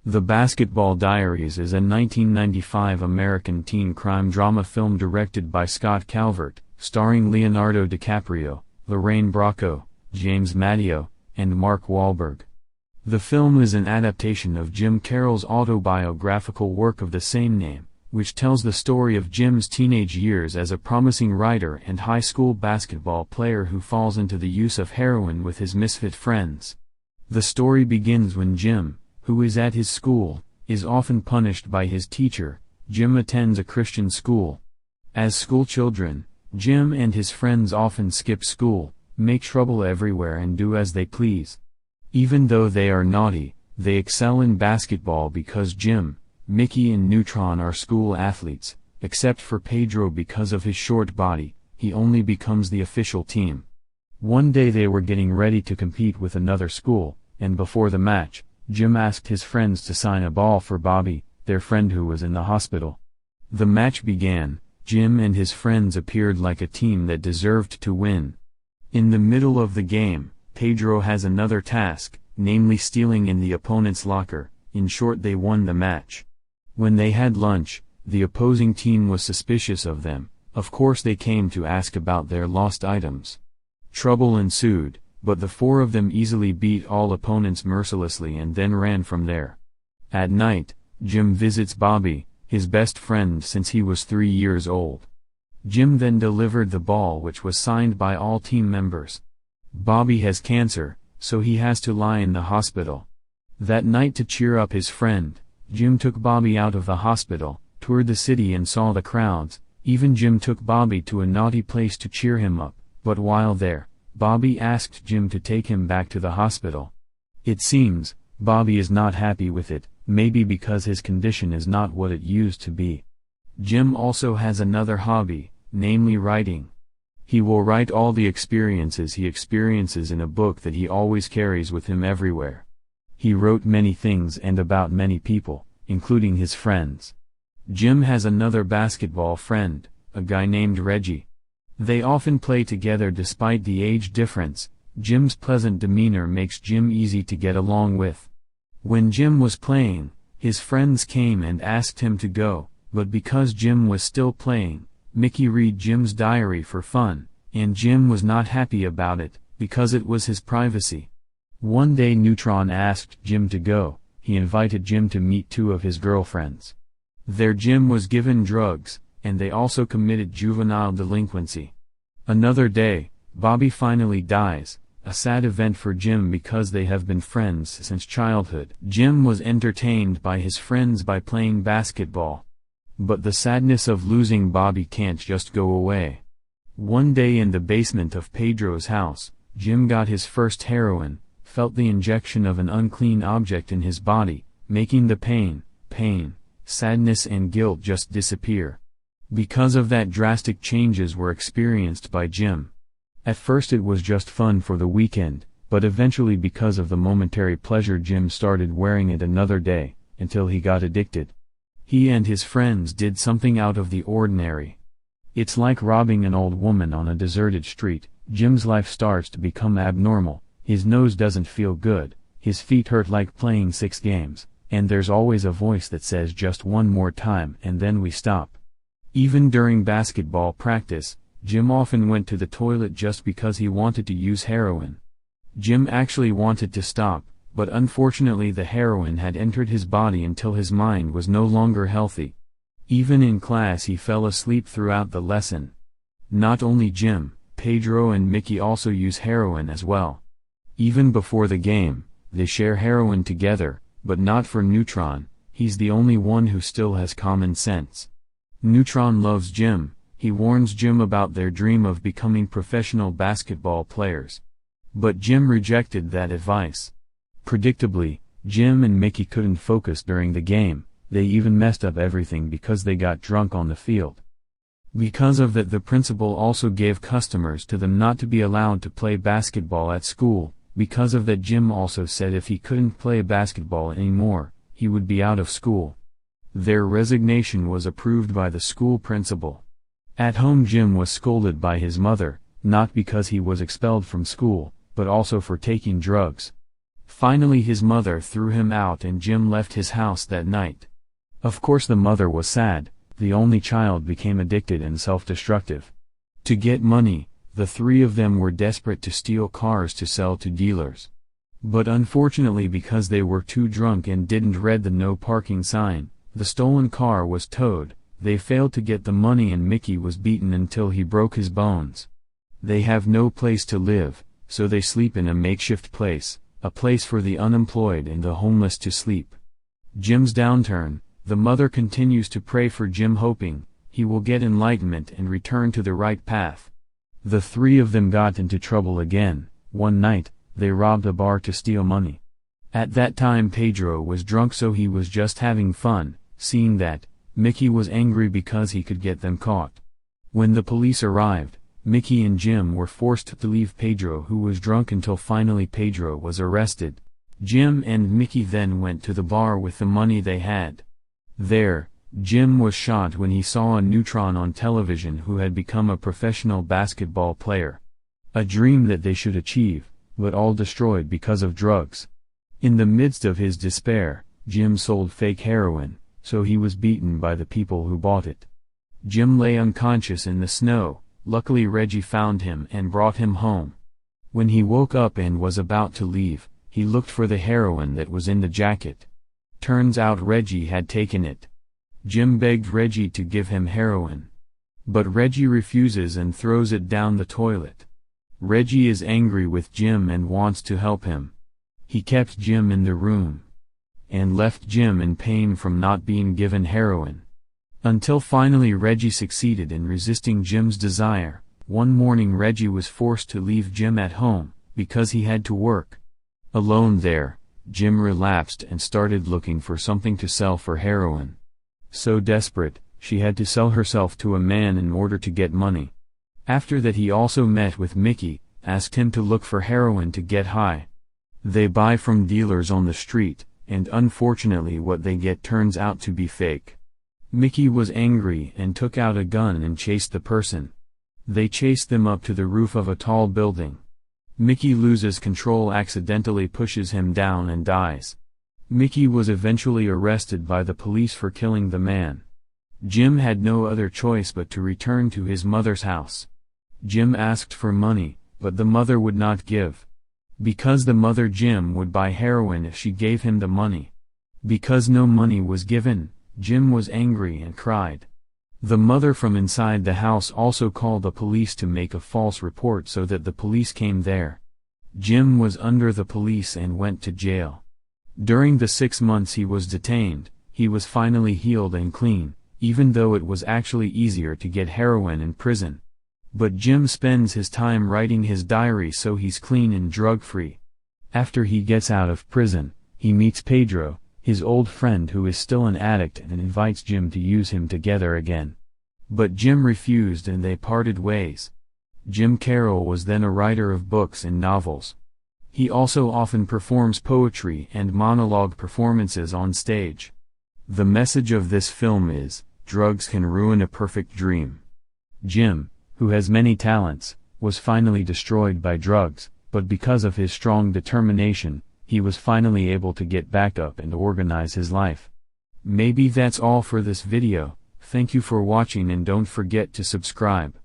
The Basketball Diaries is a 1995 American teen crime drama film directed by Scott Kalvert, starring Leonardo DiCaprio, Lorraine Bracco, James Madio, and Mark Wahlberg. The film is an adaptation of Jim Carroll's autobiographical work of the same name, which tells the story of Jim's teenage years as a promising writer and high school basketball player who falls into the use of heroin with his misfit friends. The story begins when Jim, who is at his school, is often punished by his teacher. Jim attends a Christian school. As school children, Jim and his friends often skip school, make trouble everywhere and do as they please. Even though they are naughty, they excel in basketball because Jim, Mickey and Neutron are school athletes, except for Pedro because of his short body, he only becomes the official team. One day they were getting ready to compete with another school, and before the match, Jim asked his friends to sign a ball for Bobby, their friend who was in the hospital. The match began. Jim and his friends appeared like a team that deserved to win. In the middle of the game, Pedro has another task, namely stealing in the opponent's locker. In short, they won the match. When they had lunch, the opposing team was suspicious of them. Of course they came to ask about their lost items. Trouble ensued, but the four of them easily beat all opponents mercilessly and then ran from there. At night, Jim visits Bobby, his best friend since he was 3 years old. Jim then delivered the ball, which was signed by all team members. Bobby has cancer, so he has to lie in the hospital. That night, to cheer up his friend, Jim took Bobby out of the hospital, toured the city and saw the crowds. Even Jim took Bobby to a naughty place to cheer him up, but while there, Bobby asked Jim to take him back to the hospital. It seems, Bobby is not happy with it, maybe because his condition is not what it used to be. Jim also has another hobby, namely writing. He will write all the experiences he experiences in a book that he always carries with him everywhere. He wrote many things and about many people, including his friends. Jim has another basketball friend, a guy named Reggie. They often play together despite the age difference. Jim's pleasant demeanor makes Jim easy to get along with. When Jim was playing, his friends came and asked him to go, but because Jim was still playing, Mickey read Jim's diary for fun, and Jim was not happy about it, because it was his privacy. One day Neutron asked Jim to go. He invited Jim to meet 2 of his girlfriends. There Jim was given drugs, and they also committed juvenile delinquency. Another day, Bobby finally dies, a sad event for Jim because they have been friends since childhood. Jim was entertained by his friends by playing basketball. But the sadness of losing Bobby can't just go away. One day in the basement of Pedro's house, Jim got his first heroin, felt the injection of an unclean object in his body, making the pain, sadness and guilt just disappear. Because of that, drastic changes were experienced by Jim. At first it was just fun for the weekend, but eventually because of the momentary pleasure Jim started wearing it another day, until he got addicted. He and his friends did something out of the ordinary. It's like robbing an old woman on a deserted street. Jim's life starts to become abnormal. His nose doesn't feel good, his feet hurt like playing 6 games, and there's always a voice that says just one more time and then we stop. Even during basketball practice, Jim often went to the toilet just because he wanted to use heroin. Jim actually wanted to stop, but unfortunately the heroin had entered his body until his mind was no longer healthy. Even in class he fell asleep throughout the lesson. Not only Jim, Pedro and Mickey also use heroin as well. Even before the game, they share heroin together, but not for Neutron. He's the only one who still has common sense. Neutron loves Jim. He warns Jim about their dream of becoming professional basketball players. But Jim rejected that advice. Predictably, Jim and Mickey couldn't focus during the game. They even messed up everything because they got drunk on the field. Because of that, the principal also gave customers to them not to be allowed to play basketball at school. Because of that, Jim also said if he couldn't play basketball anymore, he would be out of school. Their resignation was approved by the school principal. At home, Jim was scolded by his mother, not because he was expelled from school, but also for taking drugs. Finally his mother threw him out and Jim left his house that night. Of course the mother was sad. The only child became addicted and self-destructive. To get money, the three of them were desperate to steal cars to sell to dealers. But unfortunately, because they were too drunk and didn't read the no parking sign, the stolen car was towed. They failed to get the money and Mickey was beaten until he broke his bones. They have no place to live, so they sleep in a makeshift place, a place for the unemployed and the homeless to sleep. Jim's downturn. The mother continues to pray for Jim, hoping he will get enlightenment and return to the right path. The three of them got into trouble again. One night, they robbed a bar to steal money. At that time Pedro was drunk, so he was just having fun. Seeing that, Mickey was angry because he could get them caught. When the police arrived, Mickey and Jim were forced to leave Pedro, who was drunk, until finally Pedro was arrested. Jim and Mickey then went to the bar with the money they had. There, Jim was shocked when he saw a neutron on television who had become a professional basketball player. A dream that they should achieve, but all destroyed because of drugs. In the midst of his despair, Jim sold fake heroin, so he was beaten by the people who bought it. Jim lay unconscious in the snow. Luckily Reggie found him and brought him home. When he woke up and was about to leave, he looked for the heroin that was in the jacket. Turns out Reggie had taken it. Jim begged Reggie to give him heroin. But Reggie refuses and throws it down the toilet. Reggie is angry with Jim and wants to help him. He kept Jim in the room and left Jim in pain from not being given heroin. Until finally Reggie succeeded in resisting Jim's desire. One morning Reggie was forced to leave Jim at home, because he had to work. Alone there, Jim relapsed and started looking for something to sell for heroin. So desperate, she had to sell herself to a man in order to get money. After that he also met with Mickey, asked him to look for heroin to get high. They buy from dealers on the street, and unfortunately what they get turns out to be fake. Mickey was angry and took out a gun and chased the person. They chased them up to the roof of a tall building. Mickey loses control, accidentally pushes him down and dies. Mickey was eventually arrested by the police for killing the man. Jim had no other choice but to return to his mother's house. Jim asked for money, but the mother would not give. Because the mother, Jim would buy heroin if she gave him the money. Because no money was given, Jim was angry and cried. The mother from inside the house also called the police to make a false report so that the police came there. Jim was under the police and went to jail. During the 6 months he was detained, he was finally healed and clean, even though it was actually easier to get heroin in prison. But Jim spends his time writing his diary so he's clean and drug-free. After he gets out of prison, he meets Pedro, his old friend who is still an addict, and invites Jim to use him together again. But Jim refused and they parted ways. Jim Carroll was then a writer of books and novels. He also often performs poetry and monologue performances on stage. The message of this film is, drugs can ruin a perfect dream. Jim, who has many talents, was finally destroyed by drugs, but because of his strong determination, he was finally able to get back up and organize his life. Maybe that's all for this video. Thank you for watching and don't forget to subscribe.